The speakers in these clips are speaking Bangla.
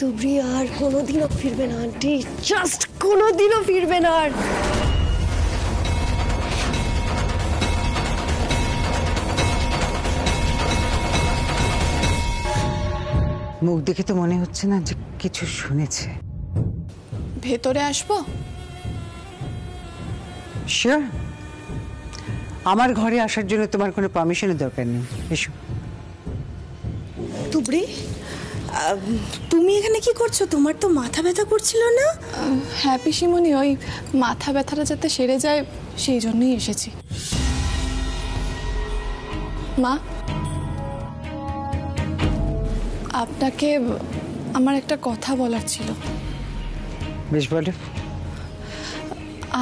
তুবড়ি আর কোনোদিনও ফিরবে না আন্টি, জাস্ট কোনোদিনও ফিরবে না আর। মুখ দেখে তো মনে হচ্ছে না যে কিছু শুনেছে। ভেতরে আসবো? শিওর। আমার ঘরে আসার জন্য তোমার কোনো পারমিশনের দরকার নেই, এসো। তুবড়ি, তুমি এখানে কি করছো? তোমার তো মাথা ব্যথা করছিল না? হ্যাঁ পিসিমণি, ওই মাথা ব্যথাটা যাতে সেরে যায় সেই জন্যই এসেছি। মা, আপনাকে আমার একটা কথা বলার ছিল। বেশ, বলো।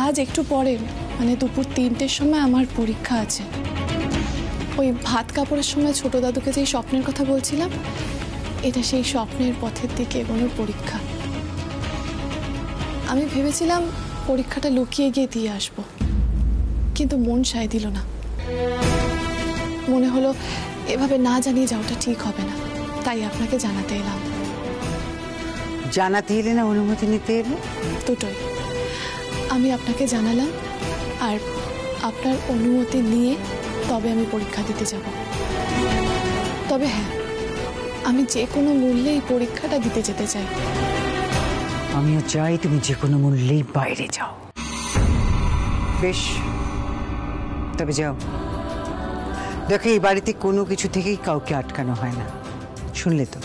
আজ একটু পরে মানে দুপুর 3টের সময় আমার পরীক্ষা আছে। ওই ভাত কাপড়ের সময় ছোট দাদুকে যেই স্বপ্নের কথা বলছিলাম, এটা সেই স্বপ্নের পথের দিকে এগোনোর পরীক্ষা। আমি ভেবেছিলাম পরীক্ষাটা লুকিয়ে গিয়ে দিয়ে আসব, কিন্তু মন সায় দিল না। মনে হলো এভাবে না জানিয়ে যাওয়াটা ঠিক হবে না, তাই আপনাকে জানাতে এলাম। জানাতে এলে না অনুমতি নিতে এলে? দুটোই। আমি আপনাকে জানালাম, আর আপনার অনুমতি নিয়ে তবে আমি পরীক্ষা দিতে যাব। তবে হ্যাঁ, আমি যে কোনো মূল্যে এই পরীক্ষাটা দিতে যেতে চাই। আমিও চাই তুমি যে কোনো মূল্যেই বাইরে যাও। বেশ, তবে যাও। দেখো, এই বাড়িতে কোনো কিছু থেকেই কাউকে আটকানো হয় না, শুনলে তো?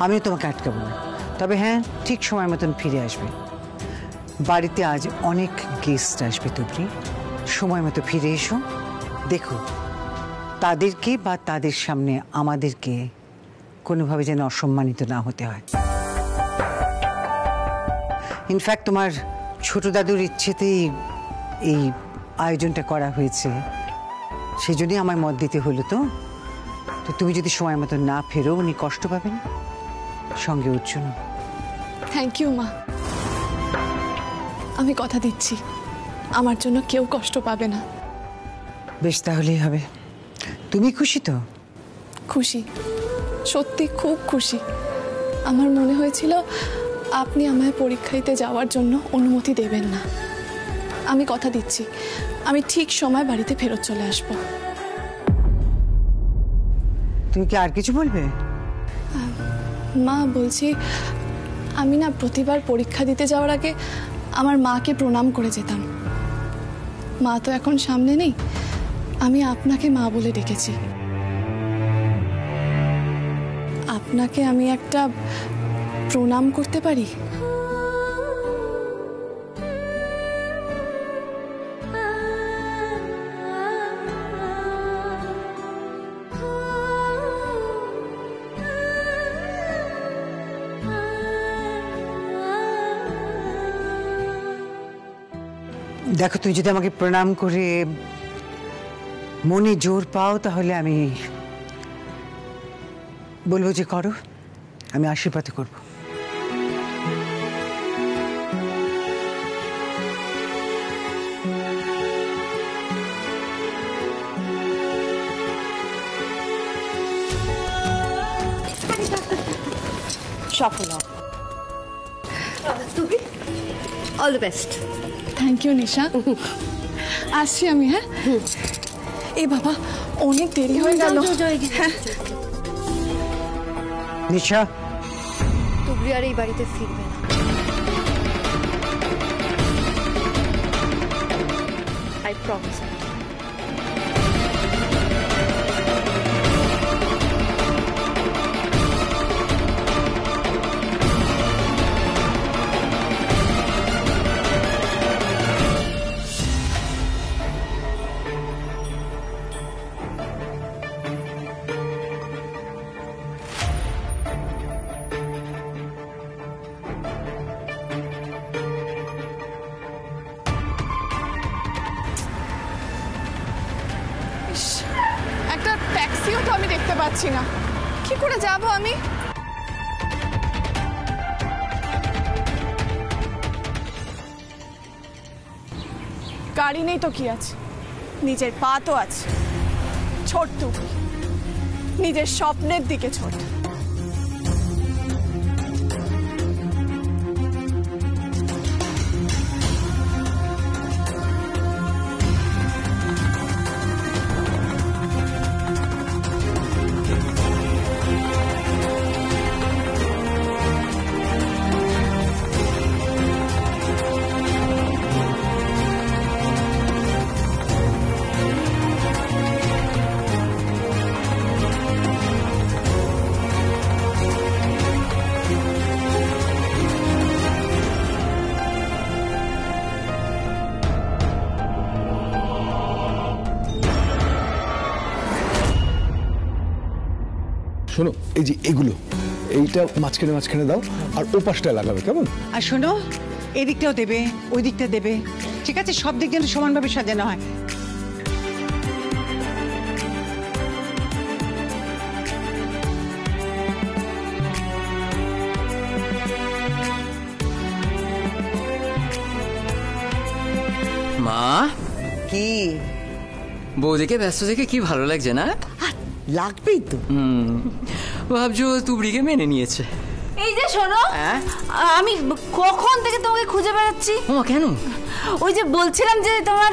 আমিও তোমাকে আটকাবো না। তবে হ্যাঁ, ঠিক সময় মতন ফিরে আসবে। বাড়িতে আজ অনেক গেস্ট আসবে, তুমি সময় মতো ফিরে এসো। দেখো, তাদেরকে বা তাদের সামনে আমাদেরকে কোনোভাবে যেন অসম্মানিত না হতে হয়। ইনফ্যাক্ট তোমার ছোট দাদুর ইচ্ছেতেই এই আয়োজনটা করা হয়েছে, সেই জন্যই আমায় মত দিতে হলো। তো তুমি যদি সময় মতো না ফেরো, উনি কষ্ট পাবেন। সঙ্গে উঠছো না? থ্যাংক ইউ মা, আমি কথা দিচ্ছি আমার জন্য কেউ কষ্ট পাবে না। বেশ, তাহলেই হবে। তুমি খুশি তো? খুশি, সত্যি খুব খুশি। আমার মনে হয়েছিল আপনি আমায় পরীক্ষা দিতে যাওয়ার জন্য অনুমতি দেবেন না। আমি কথা দিচ্ছি আমি ঠিক সময় বাড়িতে ফেরত চলে আসব। তুমি কি আর কিছু বলবে? মা, বলছি আমি না প্রতিবার পরীক্ষা দিতে যাওয়ার আগে আমার মাকে প্রণাম করে যেতাম। মা তো এখন সামনে নেই, আমি আপনাকে মা বলে ডেকেছি। আপনাকে আমি একটা প্রণাম করতে পারি? দেখো, তুমি যদি আমাকে প্রণাম করে মনে জোর পাও, তাহলে আমি বলবো যে করো, আমি আশীর্বাদ করব। সফল হও তুমি। All the best. Thank you Nisha, আসছি আমি। হ্যাঁ, এই বাবা অনেক দেরি হয়ে গেল। নিশা, তুবড়ি আর এই বাড়িতে ফিরবে না। I promise. একটা ট্যাক্সিও তো আমি দেখতে পাচ্ছি না, কি করে যাব আমি? গাড়ি নেই তো কি আছে, নিজের পা তো আছে। ছোট নিজের স্বপ্নের দিকে ছোট। শোনো, এই যে এগুলো, এইটা মাঝখানে মাঝখানে দাও, আর ও পাশটায় লাগাবে, কেমন? আর শোনো, এদিকটাও দেবে, ওই দিকটা দেবে, ঠিক আছে? সব দিক যেন সমানভাবে সাজানো হয়। মা, কি বৌদিকে ব্যস্ত দেখে কি ভালো লাগছে না? লাগবেই তো। ভাবছো তুবড়িকে মেনে নিয়েছে। এই যে শোনো, হ্যাঁ? আমি কখন থেকে তোমাকে খুঁজে বেড়াচ্ছি। ও কেন? ওই যে বলছিলাম যে তোমার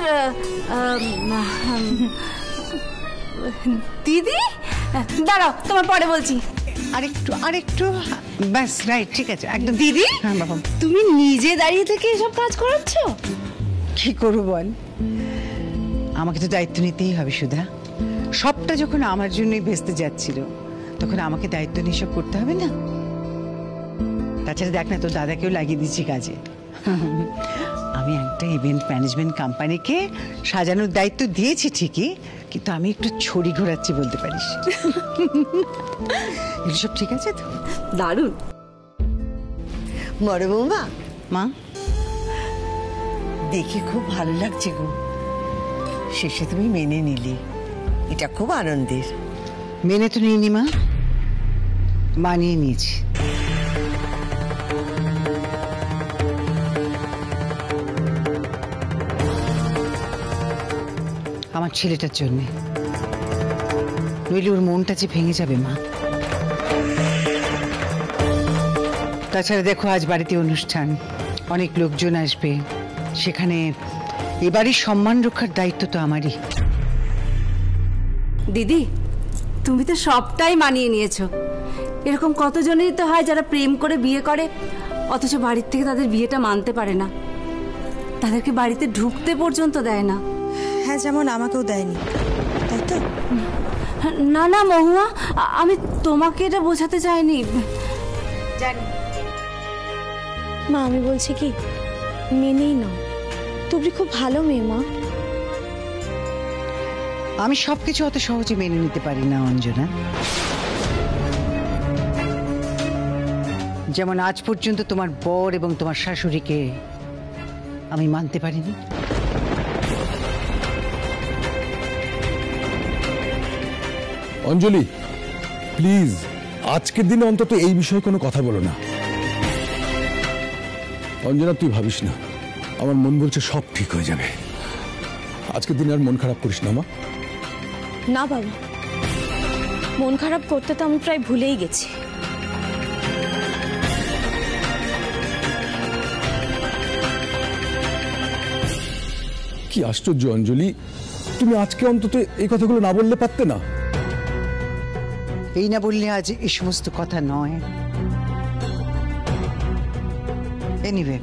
দিদি, দাঁড়াও তোমার পরে বলছি। আরেকটু আরেকটু, ব্যাস, রাইট, ঠিক আছে একদম। দিদি, হ্যাঁ বাবা, তুমি নিজে দাঁড়িয়ে থেকে এসব কাজ করাচ্ছ? কি করবো বল, আমাকে তো দায়িত্ব নিতেই হবে সুধা। সবটা যখন আমার জন্যই ভেস্তে যাচ্ছিল, তখন আমাকে দায়িত্ব নিয়ে সব করতে হবে না? তাছাড়া দেখ না, তোর দাদাকেও লাগিয়ে দিচ্ছি কাজে। আমি একটা ইভেন্ট ম্যানেজমেন্ট কোম্পানিকে সাজানোর দায়িত্ব দিয়েছি ঠিকই, কিন্তু আমি একটু ছড়ি ঘোরাচ্ছি বলতে পারিস। এগুলো সব ঠিক আছে তো? দারুণ। বড় বৌমা, মা, দেখে খুব ভালো লাগছে গো। শেষে তুমি মেনে নিলে, এটা খুব আনন্দের। মেনে তো নিইনি মা, মানিয়ে নিয়েছি। আমার ছেলেটার জন্যে, নইলে ওর মনটা যে ভেঙে যাবে মা। তাছাড়া দেখো, আজ বাড়িতে অনুষ্ঠান, অনেক লোকজন আসবে, সেখানে এবারই সম্মান রক্ষার দায়িত্ব তো আমারই। দিদি, তুমি তো সবটাই মানিয়ে নিয়েছো। এরকম কতজনেরই তো হয় যারা প্রেম করে বিয়ে করে, অথচ বাড়ির থেকে তাদের বিয়েটা মানতে পারে না, তাদেরকে বাড়িতে ঢুকতে পর্যন্ত দেয় না। হ্যাঁ, যেমন আমাকেও দেয়নি, তাই তো? না না মহুয়া, আমি তোমাকে এটা বোঝাতে চাইনি। জানি মা, আমি বলছি কি, মেনেই নাও। তুবড়ি খুব ভালো মেয়ে মা। আমি সবকিছু অত সহজে মেনে নিতে পারি না অঞ্জনা। যেমন আজ পর্যন্ত তোমার বর এবং তোমার শাশুড়িকে আমি মানতে পারিনি। অঞ্জলি, প্লিজ আজকের দিনে অন্তত এই বিষয়ে কোনো কথা বলো না। অঞ্জনা, তুই ভাবিস না, আমার মন বলছে সব ঠিক হয়ে যাবে। আজকের দিনে আর মন খারাপ করিস না মা। না বাবা, মন খারাপ করতে তো আমি প্রায় ভুলেই গেছি। কি আশ্চর্য অঞ্জলি, তুমি আজকে অন্তত এই কথাগুলো না বললে পারতে না? এই না বললে আজ এই সমস্ত কথা নয়। এনিওয়ে,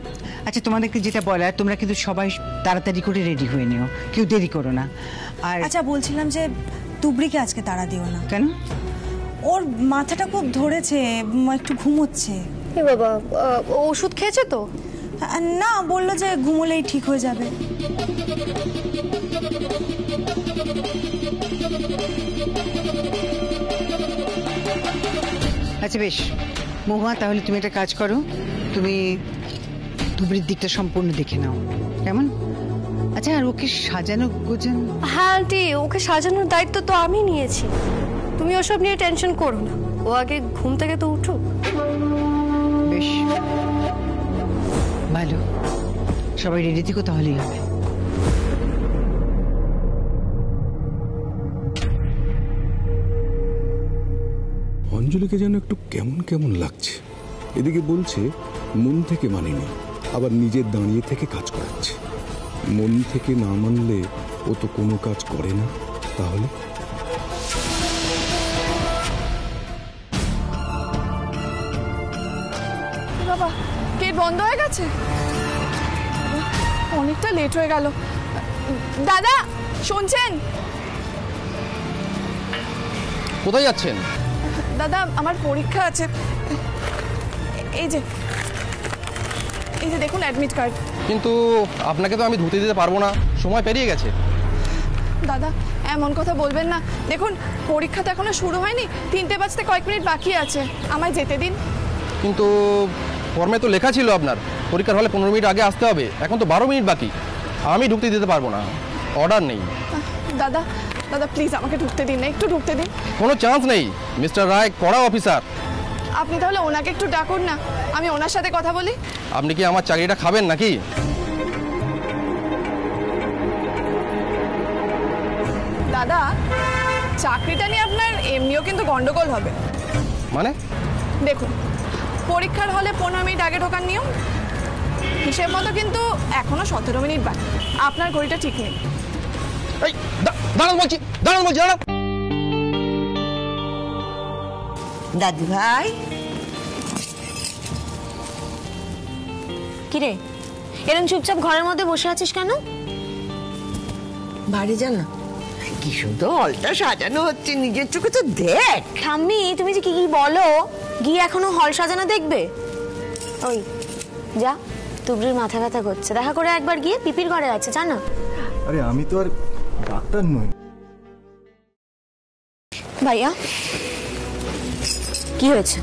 আচ্ছা, তোমাদেরকে যেটা বলার, তোমরা কিন্তু সবাই তাড়াতাড়ি করে রেডি হয়ে নিও, কেউ দেরি করো না। আর আচ্ছা, বলছিলাম যে তুবড়িকে আজকে তাড়া দিও না। কেন? ওর মাথাটা খুব ধরেছে, একটু ঘুমোচ্ছে। এ বাবা, ওষুধ খেয়েছে তো? না, বললো যে ঘুমোলেই ঠিক হয়ে যাবে। আচ্ছা বেশ, মহুয়া, তাহলে তুমি একটা কাজ করো, তুমি তুবড়ির দিকটা সম্পূর্ণ দেখে নাও, কেমন? আচ্ছা, আর ওকে সাজানো গোছানো? হ্যাঁ আন্টি, ওকে সাজানোর দায়িত্ব তো আমি নিয়েছি। তুমি ওসব নিয়ে টেনশন করো না, ও আগে ঘুম থেকে তো উঠুক। বেশ ভালো, সবাই রেডি থেকো, তাহলেই হবে। অঞ্জলিকে যেন একটু কেমন কেমন লাগছে। এদিকে বলছে মন থেকে মানেনি, আবার নিজের দাঁড়িয়ে থেকে কাজ করাচ্ছে। মন থেকে না মানলে ও তো কোনো কাজ করে না। তাহলে বাবা, গেট বন্ধ হয়ে গেছে, অনেকটা লেট হয়ে গেল। দাদা, শুনছেন? কোথায় যাচ্ছেন? দাদা, আমার পরীক্ষা আছে। এই যে দেখুন অ্যাডমিট কার্ড। কিন্তু আপনাকে তো আমি ধুতে দিতে পারবো না, সময় পেরিয়ে গেছে। দাদা, এমন কথা বলবেন না। দেখুন পরীক্ষা তো এখনো শুরু হয়নি, 3টে বাজতে কয়েক মিনিট বাকি আছে, আমায় যেতে দিন। কিন্তু ফর্মে তো লেখা ছিল আপনার পরীক্ষার হলে 15 মিনিট আগে আসতে হবে, এখন তো 12 মিনিট বাকি। আমি ঢুকতে দিতে পারবো না, অর্ডার নেই। দাদা দাদা প্লিজ আমাকে ঢুকতে দিন না, একটু ঢুকতে দিন। কোনো চান্স নেই, মিস্টার রায় কড়া অফিসার। আপনি তাহলে ওনাকে একটু ডাকুন না, আমি ওনার সাথে কথা বলি। আপনি কি আমার চাকরিটা খাবেন নাকি? দাদা চাকরিটা নিয়ে আপনার এমনিও কিন্তু গন্ডগোল হবে। মানে? দেখুন পরীক্ষার হলে 15 মিনিট আগে ঢোকার নিয়ম, হিসেব মতো কিন্তু এখনো 17 মিনিট বাকি। আপনার ঘড়িটা ঠিক নেই। এই দাঁড়ান বলছি, দাঁড়ান বলছি, দাঁড়ান। দাদু ভাই, কিরে এরকম চুপচাপ ঘরের মধ্যে বসে আছিস কেন? বাড়ি যা না, কি সুন্দর হলটা সাজানো হচ্ছে, নিজের চোখে তো দেখ। ঠাম্মি তুমি যে কি কি বলো, গিয়ে এখনো হল সাজানো দেখবে? ওই যা, তুবড়ির মাথা ব্যথা করছে, দেখা করে একবার গিয়ে পিপির ঘরে আছে জানো। আরে আমি তো আর ডাক্তার নই। ভাইয়া কি হয়েছে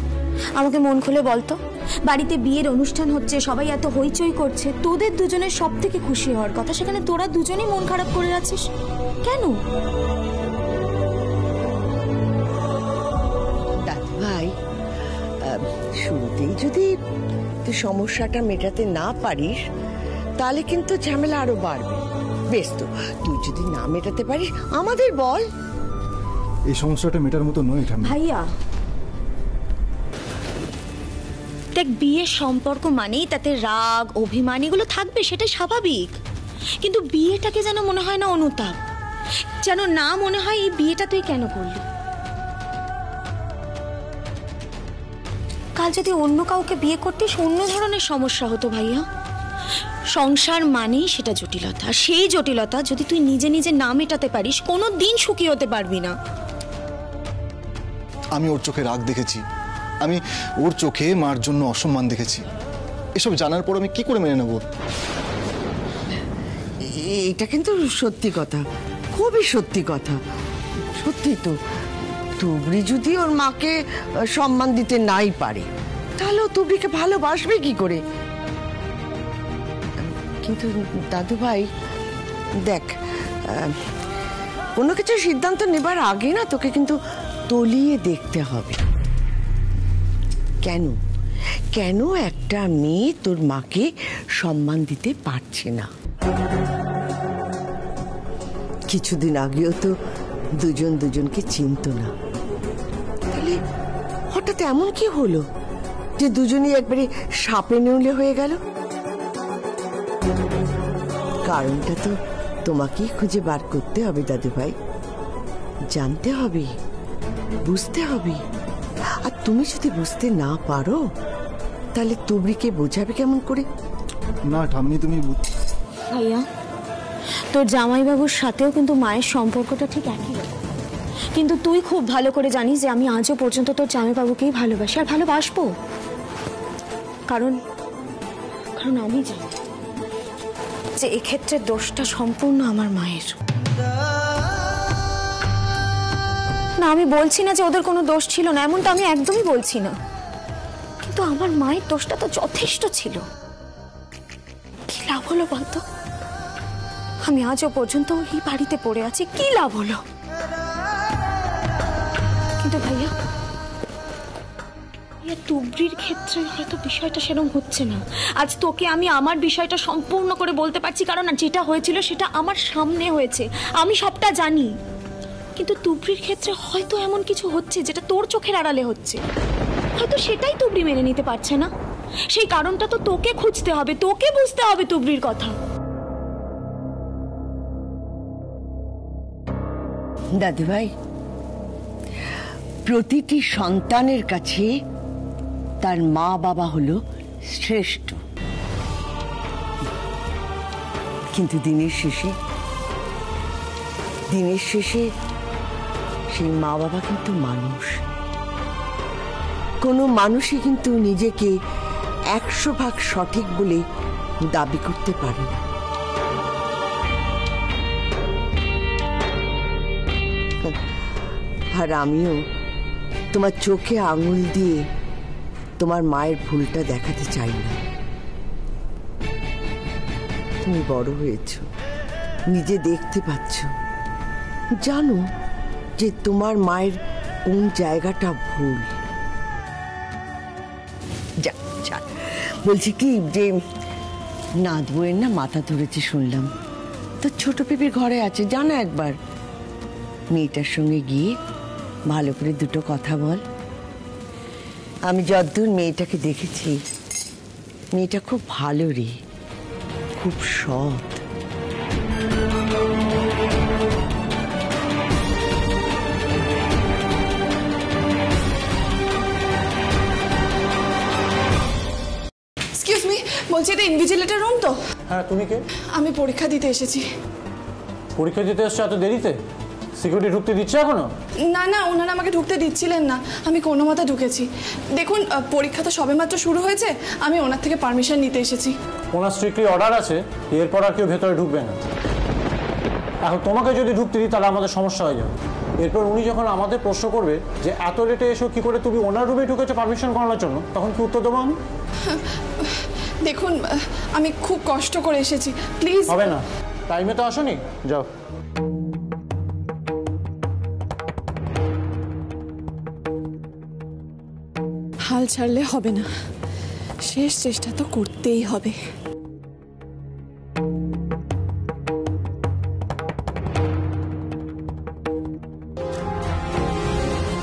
আমাকে মন খুলে বলতো। বাড়িতে বিয়ের অনুষ্ঠান হচ্ছে, সবাই এত হইচই করছে, তোদের দুজনের সব থেকে খুশি হওয়ার কথা, সেখানে তোরা দুজনেই মন খারাপ করে আছিস কেন? দাদু ভাই, শুরুতেই যদি তুই সমস্যাটা মেটাতে না পারিস তাহলে কিন্তু ঝামেলা আরো বাড়বে। বেশ, তো তুই যদি না মেটাতে পারিস আমাদের বল। এই সমস্যাটা মেটার মতো নয় ঠাম্মি। ভাইয়া দেখ, বিয়ের সম্পর্ক মানেই তাতে রাগ অভিমান এগুলো থাকবে, সেটাই স্বাভাবিক। কিন্তু বিয়েটাকে যেন মনে হয় না অনুতাপ, যেন না মনে হয় এই বিয়েটা তুই কেন করলি। কাল যদি অন্য কাউকে বিয়ে করতিস অন্য ধরনের সমস্যা হতো ভাইয়া। সংসার মানেই সেটা জটিলতা, সেই জটিলতা যদি তুই নিজে নিজে না মেটাতে পারিস কোনো দিন সুখী হতে পারবি না। আমি ওর চোখে রাগ দেখেছি, আমি ওর চোখে মার জন্য অসম্মান দেখেছি। এসব জানার পর আমি কি করে মেনে নেব? এটা কিন্তু সত্যি কথা, খুবই সত্যি কথা। সত্যি তো, তুবড়ি যদি ওর মাকে সম্মান দিতে নাই পারে তাহলে ও তুবড়িকে ভালোবাসবে কি করে? কিন্তু দাদু ভাই দেখ, কোনো কিছু সিদ্ধান্ত নেবার আগে না তোকে কিন্তু তলিয়ে দেখতে হবে। কেন কেন একটা মেয়ে তোর মাকে সম্মান দিতে পারছে না? কিছুদিন আগেও তো দুজন দুজনকে চিনত না, তাহলে হঠাৎ এমন কি হলো যে দুজনেই একবারে সাপে নেউলে হয়ে গেল? কারণটা তো তোমাকেই খুঁজে বার করতে হবে দাদু ভাই, জানতে হবে, বুঝতে হবে। আর তুমি যদি বুঝতে না পারো তাহলে তুবড়িকে বোঝাবে কেমন করে? না ঠাম্মি, তুমি ভাইয়া তোর জামাইবাবুর সাথেও কিন্তু মায়ের সম্পর্কটা ঠিক একই রকম, কিন্তু তুই খুব ভালো করে জানিস যে আমি আজও পর্যন্ত তোর জামাইবাবুকেই ভালোবাসি আর ভালোবাসবো। কারণ কারণ আমি জানি যে এক্ষেত্রে দোষটা সম্পূর্ণ আমার মায়ের। না আমি বলছি না যে ওদের কোনো দোষ ছিল না, এমনটা আমি একদমই বলছি না, কিন্তু আমার মায়ের দোষটা তো যথেষ্ট ছিল। কি লাভ হলো বলতো? আমি আজও পর্যন্ত এই বাড়িতে পড়ে আছি, কি লাভ হলো? কিন্তু ভাইয়া তুবড়ির ক্ষেত্রে হয়তো বিষয়টা সেরকম হচ্ছে না। আজ তোকে আমি আমার বিষয়টা সম্পূর্ণ করে বলতে পারছি, কারণ যেটা হয়েছিল সেটা আমার সামনে হয়েছে, আমি সবটা জানি। কিন্তু তুবড়ির ক্ষেত্রে হয়তো এমন কিছু হচ্ছে যেটা তোর চোখের আড়ালে হচ্ছে, হয়তো সেটাই তুবড়ি মেনে নিতে পারছে না। সেই কারণটা তো তোকে খুঁজতে হবে, তোকে বুঝতে হবে তুবড়ির কথা। দাদু ভাই, প্রতিটি সন্তানের কাছে তার মা বাবা হলো শ্রেষ্ঠ, কিন্তু দিনের শেষে সেই মা বাবা কিন্তু মানুষ। কোনো মানুষই কিন্তু নিজেকে 100% সঠিক বলে দাবি করতে পারে না। আর আমিও তোমার চোখে আঙুল দিয়ে তোমার মায়ের ভুলটা দেখাতে চাই না। তুমি বড় হয়েছ, নিজে দেখতে পাচ্ছ, জানো যে তোমার মায়ের কোন জায়গাটা ভুল। বলছি কি যে নাথ বইয়ের না মাথা ধরেছে শুনলাম, তো ছোট পেপির ঘরে আছে, জানো একবার মেয়েটার সঙ্গে গিয়ে ভালো করে দুটো কথা বল। আমি যতদূর মেয়েটাকে দেখেছি, মেয়েটা খুব ভালো রে, খুব সৎ। এক্সকিউজ মি, বলছি এটা ইনভিজিলেটর রুম তো? হ্যাঁ, তুমি কে? আমি পরীক্ষা দিতে এসেছি। পরীক্ষা দিতে এসছো এত দেরিতে? সিকিউরিটি ঢুকতে দিচ্ছে এখনো? না না, ওনারা আমাকে ঢুকতে দিচ্ছিলেন না, আমি কোনো মতে ঢুকেছি। দেখুন, পরীক্ষা তো সবেমাত্র শুরু হয়েছে, আমি ওনার থেকে পারমিশন নিতে এসেছি। ওনার স্ট্রিক্টলি অর্ডার আছে, এরপর আর কেউ ভেতরে ঢুকবে না। এখন তোমাকে যদি ঢুকতে দিই তাহলে আমাদের সমস্যা হয়ে যাবে। এরপর উনি যখন আমাদের প্রশ্ন করবে যে এত লেটে এসো কি করে তুমি ওনার রুমে ঢুকেছো পারমিশন করানোর জন্য, তখন কি উত্তর দেবো আমি? দেখুন, আমি খুব কষ্ট করে এসেছি, প্লিজ। হবে না, টাইমে তো আসোনি, যাও। হাল ছাড়লে হবে না, শেষ চেষ্টা তো করতেই হবে।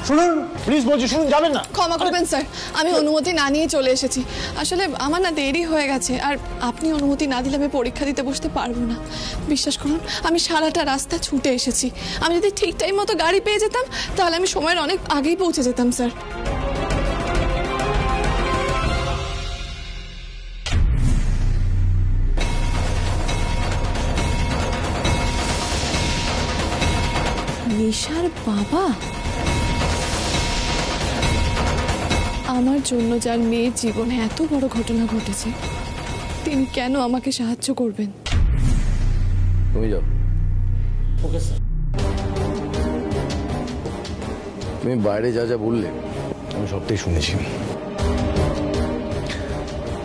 শুনুন প্লিজ, বলছি শুনুন, যাবেন না। ক্ষমা করবেন স্যার, আমি অনুমতি না নিয়ে চলে এসেছি। আসলে আমার না দেরি হয়ে গেছে, আর আপনি অনুমতি না দিলে আমি পরীক্ষা দিতে বসতে পারবো না। বিশ্বাস করুন, আমি সারাটা রাস্তা ছুটে এসেছি। আমি যদি ঠিক টাইম মতো গাড়ি পেয়ে যেতাম তাহলে আমি সময়ের অনেক আগেই পৌঁছে যেতাম স্যার। নিশার বাবা? আমার জন্য যার মেয়ের জীবনে এত বড় ঘটনা ঘটেছে, তিনি কেন আমাকে সাহায্য করবেন? তুমি যাও। Okay sir. তুমি বাইরে যা যা বললে আমি সবটাই শুনেছি।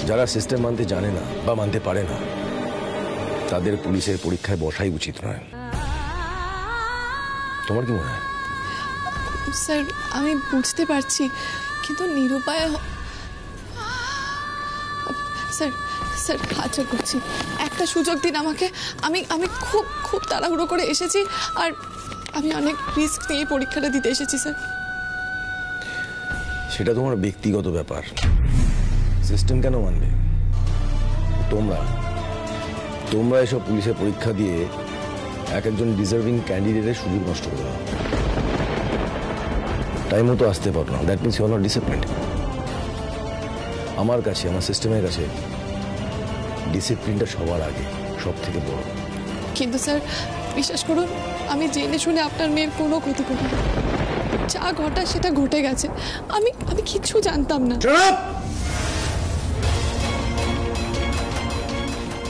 যারা সিস্টেম মানতে জানে না বা মানতে পারে না, তাদের পুলিশের পরীক্ষায় বসাই উচিত নয়। তোমার কি মনে হয়? স্যার, আমি বুঝতে পারছি, কিন্তু নিরুপায়। স্যার স্যার, হাত করছি, একটা সুযোগ দিন আমাকে। আমি আমি খুব খুব তাড়াহুড়ো করে এসেছি, আর আমি অনেক রিস্ক নিয়ে পরীক্ষাটা দিতে এসেছি স্যার। সেটা তোমার ব্যক্তিগত ব্যাপার, সিস্টেম কেন মানবে? তোমরা এসব পুলিশের পরীক্ষা দিয়ে এক একজন ডিজার্ভিং ক্যান্ডিডেটের সুযোগ নষ্ট করে দাও। টাইম মতো আসতে পারো না, that means you are not disciplined. আমার কাছে, আমার সিস্টেমের কাছে ডিসিপ্লিনটা সবার আগে, সব থেকে বড়। কিন্তু স্যার বিশ্বাস করুন, আমি জেনে শুনে আপনার মেয়ের কোনো ক্ষতি করি না। যা ঘটা সেটা ঘটে গেছে, আমি আমি কিচ্ছু জানতাম না।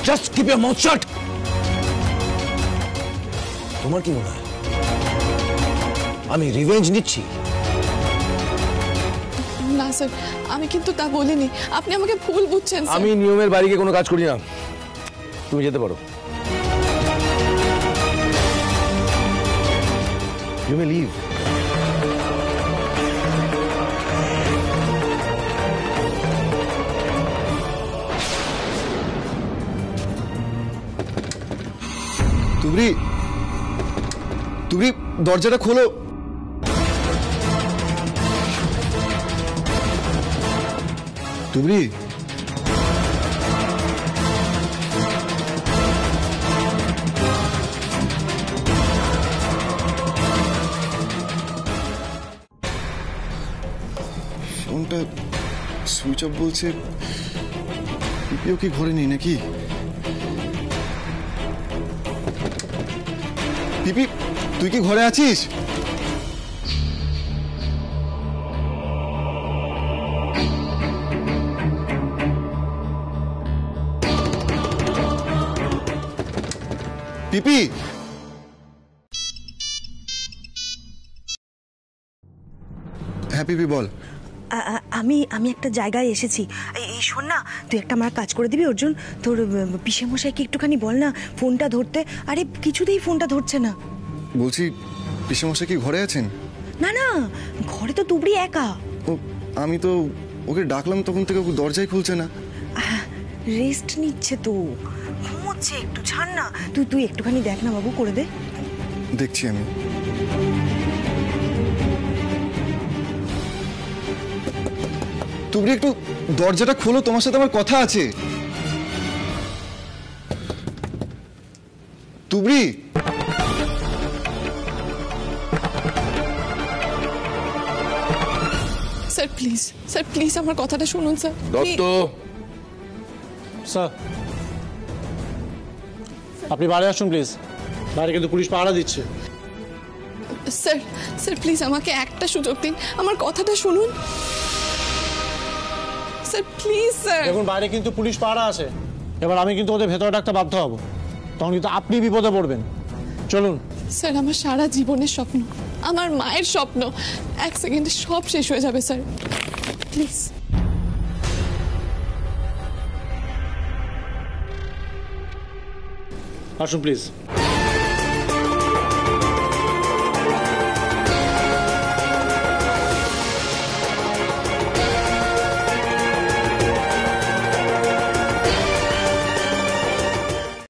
জাস্ট কিপ ইওর মাউথ শাট। তোমার কি মনে হয় আমি রিভেঞ্জ নিচ্ছি? না স্যার, আমি কিন্তু তা বলিনি, আপনি আমাকে ভুল বুঝছেন। আমি নিয়মের বাইরে গিয়ে কোনো কাজ করি না। তুমি যেতে পারো। You may leave. তুবরি, দরজাটা খোলো। তুবরি, ফোনটা সুইচ অফ বলছে। পিপিও কি ঘরে নেই নাকি? পিপি, তুই কি ঘরে আছিস? পিপি। হ্যাঁ পিপি বল। আমি একটা জায়গায় এসেছি। এই শোন না, তুই একটা আমার কাজ করে দিবি অর্জুন। তোর পিসেমশাইকে একটুখানি বল না ফোনটা ধরতে। আরে কিছুতেই ফোনটা ধরছে না। বলছি পিসেমশাই কি ঘরে আছেন? না না, ঘরে তো তুবড়ি একা। ও আমি তো ওকে ডাকলাম তখন থেকে ও দরজাই খুলছে না। রেস্ট নিচ্ছে তো, ঘুমোচ্ছে একটু, ছাড় না। তুই একটুখানি দেখ না বাবু, করে দে। দেখছি আমি। তুবড়ি একটু দরজাটা খোলো, তোমার সাথে আমার কথা আছে। তুবড়ি স্যার প্লিজ, স্যার প্লিজ আমার কথাটা শুনুন স্যার। দত্ত, স্যার আপনি বাইরে আসুন প্লিজ, বাইরে কিন্তু পুলিশ পাহারা দিচ্ছে। স্যার স্যার প্লিজ আমাকে একটা সুযোগ দিন, আমার কথাটা শুনুন স্যার, প্লিজ স্যার। দেখুন বাইরে কিন্তু পুলিশ পাহারা আছে, এবার আমি কিন্তু ওদের ভেতরে ডাকতে বাধ্য হব, তখন কিন্তু আপনি বিপদে পড়বেন। চলুন। স্যার আমার সারা জীবনের স্বপ্ন, আমার মায়ের স্বপ্ন, এক সেকেন্ডে সব শেষ হয়ে যাবে স্যার, প্লিজ। আসুন প্লিজ।